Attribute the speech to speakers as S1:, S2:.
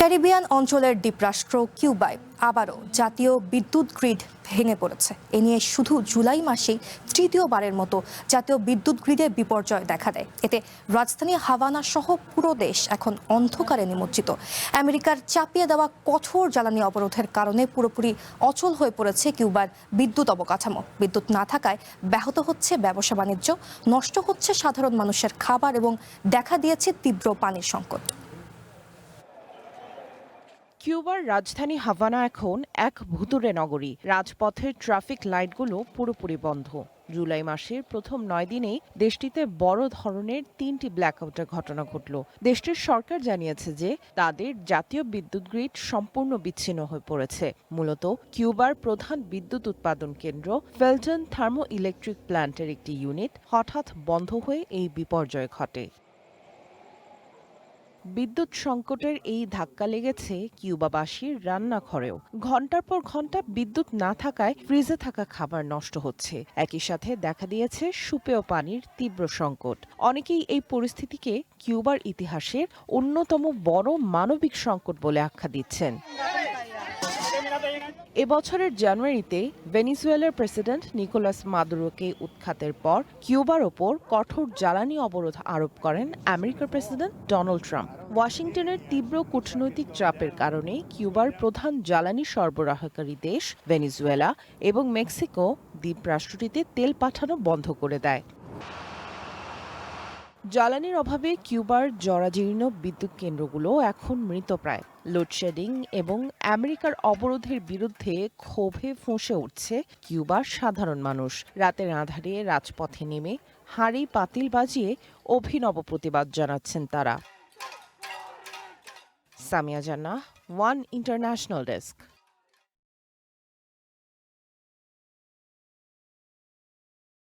S1: Caribbean অঞ্চলের দ্বীপরাষ্ট্র কিউবায় আবারও জাতীয় বিদ্যুৎ গ্রিড ভেঙে পড়েছে। এ নিয়ে শুধু জুলাই মাসেই তৃতীয়বারের মতো জাতীয় বিদ্যুৎ গ্রিডে বিপর্যয় দেখা দেয়। এতে রাজধানী হাভানা সহ পুরো দেশ এখন অন্ধকারে নিমজ্জিত। আমেরিকার চাপিয়ে দেওয়া কঠোর জ্বালানি অবরোধের কারণে পুরোপুরি অচল হয়ে পড়েছে কিউবার বিদ্যুৎ অবকাঠামো। বিদ্যুৎ না থাকায় ব্যাহত হচ্ছে ব্যবসা বাণিজ্য, নষ্ট হচ্ছে সাধারণ মানুষের খাবার এবং দেখা দিয়েছে তীব্র পানির সংকট।
S2: কিউবার রাজধানী হাভানা এখন এক ভুতুড়ে নগরী। রাজপথের ট্রাফিক লাইটগুলো পুরোপুরি বন্ধ। জুলাই মাসের প্রথম 9 দিনেই দেশটিতে বড় ধরনের 3টি ব্ল্যাকআউটের ঘটনা ঘটল। দেশটির সরকার জানিয়েছে যে তাদের জাতীয় বিদ্যুৎ গ্রিড সম্পূর্ণ বিচ্ছিন্ন হয়ে পড়েছে। মূলত কিউবার প্রধান বিদ্যুৎ উৎপাদন কেন্দ্র ফেলটন থার্মো ইলেকট্রিক প্ল্যান্টের একটি ইউনিট হঠাৎ বন্ধ হয়ে এই বিপর্যয় ঘটে। বিদ্যুৎ সংকটের এই ধাক্কা লেগেছে কিউবাবাসীর রান্নাঘরেও। ঘন্টার পর ঘন্টা বিদ্যুৎ না থাকায় ফ্রিজে থাকা খাবার নষ্ট হচ্ছে। একই সাথে দেখা দিয়েছে সুপেয় পানির তীব্র সংকট। অনেকেই এই পরিস্থিতিকে কিউবার ইতিহাসের অন্যতম বড় মানবিক সংকট বলে আখ্যা দিচ্ছেন। এবছরের জানুয়ারিতে ভেনিজুয়েলার প্রেসিডেন্ট নিকোলাস মাদুরোকে উৎখাতের পর কিউবার ওপর কঠোর জ্বালানি অবরোধ আরোপ করেন আমেরিকার প্রেসিডেন্ট ডোনাল্ড ট্রাম্প। ওয়াশিংটনের তীব্র কূটনৈতিক চাপের কারণে কিউবার প্রধান জ্বালানি সরবরাহকারী দেশ ভেনিজুয়েলা এবং মেক্সিকো দ্বীপরাষ্ট্রটিতে তেল পাঠানো বন্ধ করে দেয়। জ্বালানির অভাবে কিউবার জরাজীর্ণ বিদ্যুৎ কেন্দ্রগুলো এখন মৃতপ্রায়। লোডশেডিং এবং আমেরিকার অবরোধের বিরুদ্ধে ক্ষোভে ফুঁসে উঠছে কিউবার সাধারণ মানুষ। রাতের আঁধারে রাজপথে নেমে হাঁড়ি পাতিল বাজিয়ে অভিনব প্রতিবাদ জানাচ্ছেন তারা। সামিয়া জান্নাহ, ওয়ান ইন্টারন্যাশনাল ডেস্ক।